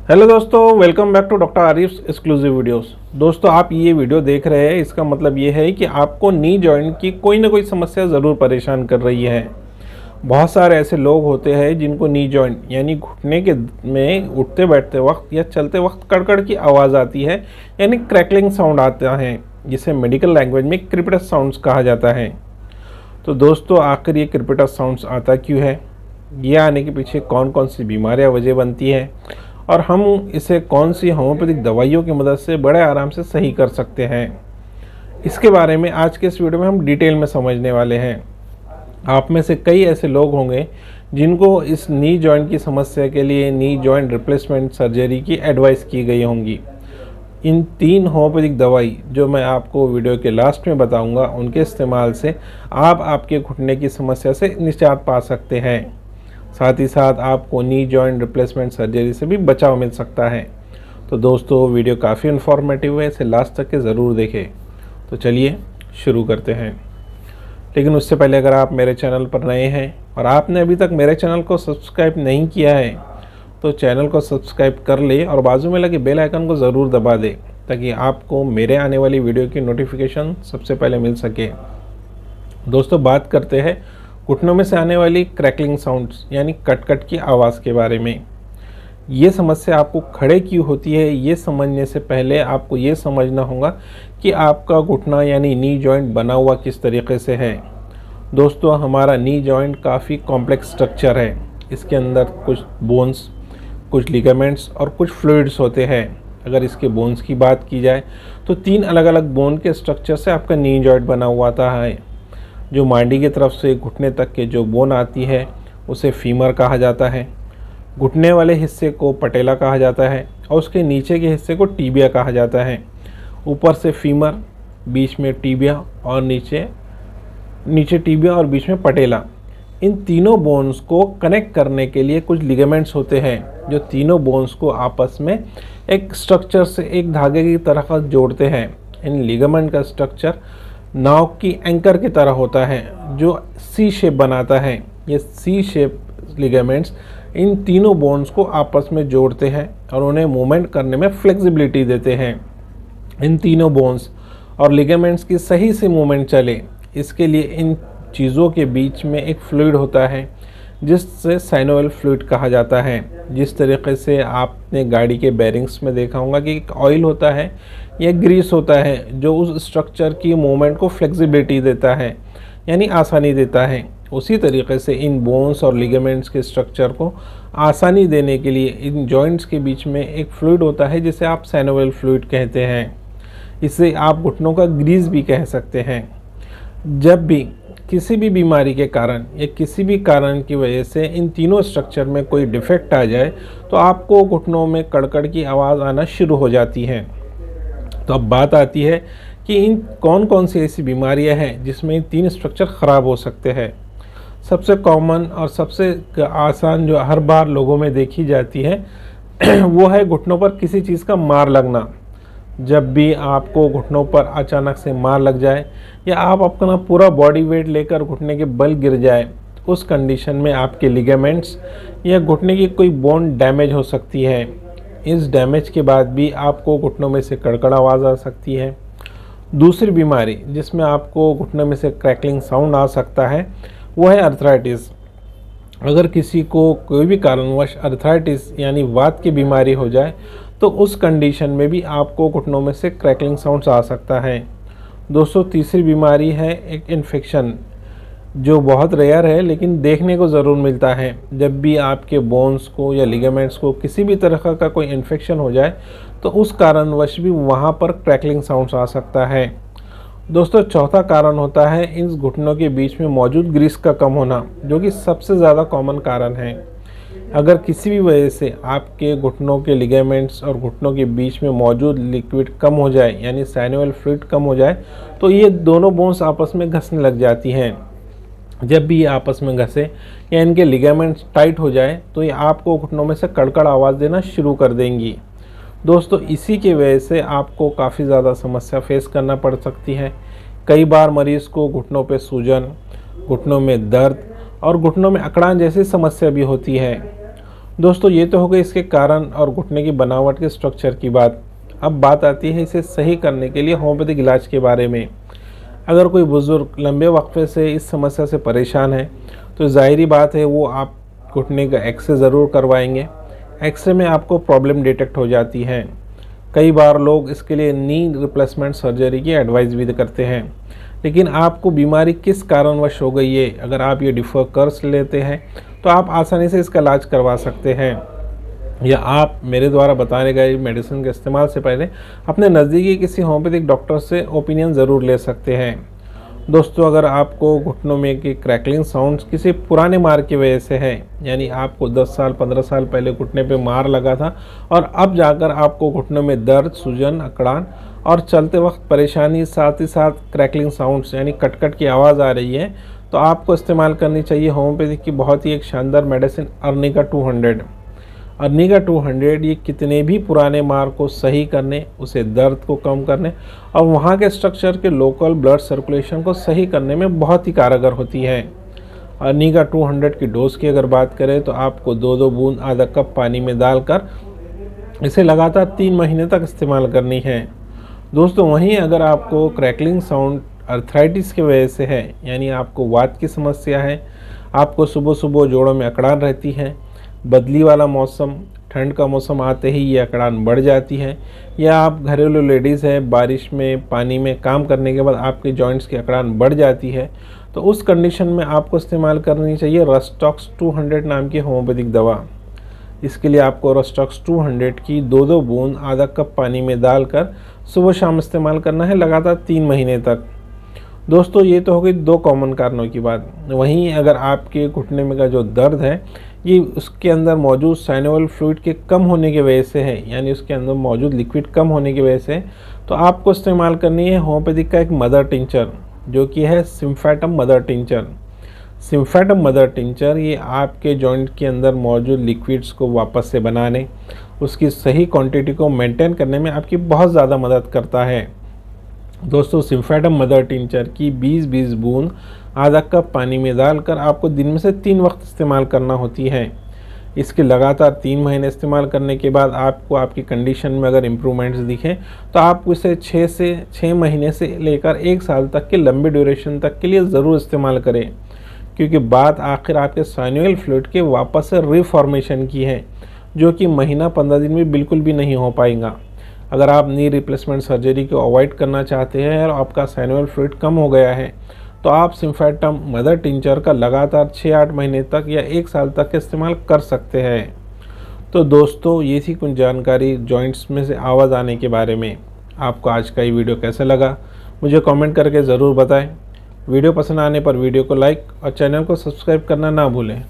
Hello दोस्तों, welcome back to doctor Arif's exclusive videos. दोस्तों, आप ये वीडियो देख रहे हैं, इसका मतलब ये है कि आपको नी जॉइंट की कोई ना कोई समस्या ज़रूर परेशान कर रही है। बहुत सारे ऐसे लोग होते हैं जिनको नी जॉइंट यानी घुटने के में उठते बैठते वक्त या चलते वक्त कड़कड़ की आवाज़ आती है, यानी क्रैकलिंग साउंड आता है, जिसे मेडिकल लैंग्वेज में क्रिपिटस साउंड्स कहा जाता है। तो दोस्तों, आखिर ये क्रिपिटस साउंड्स आता क्यों है, ये आने के पीछे कौन कौन सी बीमारियां वजह बनती है और हम इसे कौन सी होम्योपैथिक दवाइयों की मदद से बड़े आराम से सही कर सकते हैं, इसके बारे में आज के इस वीडियो में हम डिटेल में समझने वाले हैं। आप में से कई ऐसे लोग होंगे जिनको इस नी जॉइंट की समस्या के लिए नी जॉइंट रिप्लेसमेंट सर्जरी की एडवाइस की गई होंगी। इन 3 होम्योपैथिक दवाई जो मैं आपको वीडियो के लास्ट में बताऊंगा, उनके इस्तेमाल से आप आपके घुटने की समस्या से निजात पा सकते हैं। साथ ही साथ आपको नी जॉइंट रिप्लेसमेंट सर्जरी से भी बचाव मिल सकता है। तो दोस्तों, वीडियो काफ़ी इन्फॉर्मेटिव है, इसे लास्ट तक के ज़रूर देखें। तो चलिए शुरू करते हैं। लेकिन उससे पहले अगर आप मेरे चैनल पर नए हैं और आपने अभी तक मेरे चैनल को सब्सक्राइब नहीं किया है तो चैनल को सब्सक्राइब कर ले और बाजू में लगे बेल आइकन को ज़रूर दबा दें, ताकि आपको मेरे आने वाली वीडियो की नोटिफिकेशन सबसे पहले मिल सके। दोस्तों, बात करते हैं घुटनों में से आने वाली क्रैकलिंग साउंड्स यानी कट की आवाज़ के बारे में। ये समस्या आपको खड़े क्यों होती है, ये समझने से पहले आपको ये समझना होगा कि आपका घुटना यानी नी जॉइंट बना हुआ किस तरीके से है। दोस्तों, हमारा नी जॉइंट काफ़ी कॉम्प्लेक्स स्ट्रक्चर है। इसके अंदर कुछ बोन्स, कुछ लिगामेंट्स और कुछ फ्लूइड्स होते हैं। अगर इसके बोन्स की बात की जाए तो 3 अलग अलग बोन के स्ट्रक्चर से आपका नी जॉइंट बना हुआ था है। जो मांडी की तरफ से घुटने तक के जो बोन आती है उसे फीमर कहा जाता है। घुटने वाले हिस्से को पटेला कहा जाता है और उसके नीचे के हिस्से को टीबिया कहा जाता है। ऊपर से फीमर, बीच में टीबिया और नीचे टीबिया और बीच में पटेला। इन तीनों बोन्स को कनेक्ट करने के लिए कुछ लिगामेंट्स होते हैं जो तीनों बोन्स को आपस में एक स्ट्रक्चर से, एक धागे की तरह जोड़ते हैं। इन लिगामेंट का स्ट्रक्चर नाव की एंकर की तरह होता है जो सी शेप बनाता है। ये सी शेप लिगामेंट्स इन तीनों बोन्स को आपस में जोड़ते हैं और उन्हें मूवमेंट करने में फ्लेक्सिबिलिटी देते हैं। इन तीनों बोन्स और लिगामेंट्स की सही से मूवमेंट चले, इसके लिए इन चीज़ों के बीच में एक फ्लूइड होता है जिससे साइनोवियल फ्लूइड कहा जाता है। जिस तरीके से आपने गाड़ी के बेरिंग्स में देखा होगा कि एक ऑयल होता है या ग्रीस होता है जो उस स्ट्रक्चर की मूवमेंट को फ्लेक्सिबिलिटी देता है, यानी आसानी देता है। उसी तरीके से इन बोन्स और लिगामेंट्स के स्ट्रक्चर को आसानी देने के लिए इन जॉइंट्स के बीच में एक फ्लूइड होता है जिसे आप साइनोवियल फ्लूइड कहते हैं। इसे आप घुटनों का ग्रीस भी कह सकते हैं। जब भी किसी भी बीमारी के कारण या किसी भी कारण की वजह से इन तीनों स्ट्रक्चर में कोई डिफेक्ट आ जाए तो आपको घुटनों में कड़कड़ की आवाज़ आना शुरू हो जाती है। तो अब बात आती है कि इन कौन कौन सी ऐसी बीमारियां हैं जिसमें इन 3 स्ट्रक्चर ख़राब हो सकते हैं। सबसे कॉमन और सबसे आसान जो हर बार लोगों में देखी जाती है वो है घुटनों पर किसी चीज़ का मार लगना। जब भी आपको घुटनों पर अचानक से मार लग जाए या आप अपना पूरा बॉडी वेट लेकर घुटने के बल गिर जाए, उस कंडीशन में आपके लिगामेंट्स या घुटने की कोई बोन डैमेज हो सकती है। इस डैमेज के बाद भी आपको घुटनों में से कड़कड़ आवाज़ आ सकती है। दूसरी बीमारी जिसमें आपको घुटनों में से क्रैकलिंग साउंड आ सकता है वो है अर्थराइटिस। अगर किसी को कोई भी कारणवश अर्थराइटिस यानी वात की बीमारी हो जाए तो उस कंडीशन में भी आपको घुटनों में से क्रैकलिंग साउंड्स आ सकता है। दोस्तों, तीसरी बीमारी है एक इन्फेक्शन, जो बहुत रेयर है लेकिन देखने को ज़रूर मिलता है। जब भी आपके बोन्स को या लिगामेंट्स को किसी भी तरह का कोई इन्फेक्शन हो जाए तो उस कारणवश भी वहाँ पर क्रैकलिंग साउंड्स आ सकता है। दोस्तों, चौथा कारण होता है इन घुटनों के बीच में मौजूद ग्रीस का कम होना, जो कि सबसे ज़्यादा कॉमन कारण है। अगर किसी भी वजह से आपके घुटनों के लिगामेंट्स और घुटनों के बीच में मौजूद लिक्विड कम हो जाए यानी साइनोवियल फ्लूइड कम हो जाए तो ये दोनों बोन्स आपस में घसने लग जाती हैं। जब भी ये आपस में घसे या इनके लिगामेंट्स टाइट हो जाए तो ये आपको घुटनों में से कड़कड़ आवाज़ देना शुरू कर देंगी। दोस्तों, इसी की वजह से आपको काफ़ी ज़्यादा समस्या फेस करना पड़ सकती है। कई बार मरीज़ को घुटनों पे सूजन, घुटनों में दर्द और घुटनों में अकड़ान जैसी समस्या भी होती है। दोस्तों ये तो हो गई इसके कारण और घुटने की बनावट के स्ट्रक्चर की बात। अब बात आती है इसे सही करने के लिए होम्योपैथिक इलाज के बारे में। अगर कोई बुज़ुर्ग लंबे वक्फे से इस समस्या से परेशान है तो ज़ाहिरी बात है वो आप घुटने का एक्सरे ज़रूर करवाएंगे। एक्सरे में आपको प्रॉब्लम डिटेक्ट हो जाती है। कई बार लोग इसके लिए नी रिप्लेसमेंट सर्जरी की एडवाइस भी करते हैं, लेकिन आपको बीमारी किस कारणवश हो गई है अगर आप ये डिफ़र कर लेते हैं तो आप आसानी से इसका इलाज करवा सकते हैं, या आप मेरे द्वारा बताए गए मेडिसिन के इस्तेमाल से पहले अपने नज़दीकी किसी होम्योपैथिक डॉक्टर से ओपिनियन ज़रूर ले सकते हैं। दोस्तों अगर आपको घुटनों में की क्रैकलिंग साउंड्स किसी पुराने मार की वजह से है, यानी आपको 10 साल 15 साल पहले घुटने पे मार लगा था और अब जाकर आपको घुटनों में दर्द, सूजन, अकड़ान और चलते वक्त परेशानी, साथ ही साथ क्रैकलिंग साउंड्स यानी कट की आवाज़ आ रही है, तो आपको इस्तेमाल करनी चाहिए होम्योपैथिक की बहुत ही एक शानदार मेडिसिन अर्निका 200। अर्निका 200 ये कितने भी पुराने मार को सही करने, उसे दर्द को कम करने और वहाँ के स्ट्रक्चर के लोकल ब्लड सर्कुलेशन को सही करने में बहुत ही कारगर होती है। अर्निका 200 की डोज की अगर बात करें तो आपको 2-2 बूंद आधा कप पानी में डालकर इसे लगातार 3 महीने तक इस्तेमाल करनी है। दोस्तों वहीं अगर आपको क्रैकलिंग साउंड अर्थराइटिस की वजह से है, यानी आपको वात की समस्या है, आपको सुबह सुबह जोड़ों में अकड़ान रहती है, बदली वाला मौसम, ठंड का मौसम आते ही ये अकड़ान बढ़ जाती है, या आप घरेलू लेडीज़ हैं, बारिश में पानी में काम करने के बाद आपके जॉइंट्स की अकड़ान बढ़ जाती है, तो उस कंडीशन में आपको इस्तेमाल करनी चाहिए रस्टॉक्स 200 नाम की होम्योपैथिक दवा। इसके लिए आपको रस्टॉक्स 200 की 2-2 बूंद आधा कप पानी में डालकर सुबह शाम इस्तेमाल करना है लगातार 3 महीने तक। दोस्तों ये तो हो गई 2 कॉमन कारणों की बात। वहीं अगर आपके घुटने में का जो दर्द है ये उसके अंदर मौजूद साइनोवियल फ्लूइड के कम होने की वजह से है, यानी उसके अंदर मौजूद लिक्विड कम होने की वजह से, तो आपको इस्तेमाल करनी है होम्योपैथिक का एक मदर टिंचर, जो कि है सिम्फेटम मदर टिंचर। सिम्फेटम मदर टिंचर ये आपके जॉइंट के अंदर मौजूद लिक्विड्स को वापस से बनाने, उसकी सही क्वांटिटी को मेंटेन करने में आपकी बहुत ज़्यादा मदद करता है। दोस्तों सिम्फेटम मदर टिंचर की 20-20 बूंद आधा कप पानी में डालकर आपको दिन में से 3 वक्त इस्तेमाल करना होती है। इसके लगातार 3 महीने इस्तेमाल करने के बाद आपको आपकी कंडीशन में अगर इम्प्रूवमेंट्स दिखें तो आप इसे 6 महीने से लेकर 1 साल तक के लंबे ड्यूरेशन तक के लिए ज़रूर इस्तेमाल करें, क्योंकि बात आखिर आपके साइनोवियल फ्लूइड के वापस से रिफॉर्मेशन की है, जो कि महीना 15 दिन में बिल्कुल भी नहीं हो पाएगा। अगर आप नी रिप्लेसमेंट सर्जरी को अवॉइड करना चाहते हैं और आपका साइनोवियल फ्लूइड कम हो गया है, तो आप सिम्फेटम मदर टिंचर का लगातार 6-8 महीने तक या 1 साल तक इस्तेमाल कर सकते हैं। तो दोस्तों ये थी कुछ जानकारी जॉइंट्स में से आवाज़ आने के बारे में। आपको आज का ये वीडियो कैसा लगा मुझे कमेंट करके ज़रूर बताएं। वीडियो पसंद आने पर वीडियो को लाइक और चैनल को सब्सक्राइब करना ना भूलें।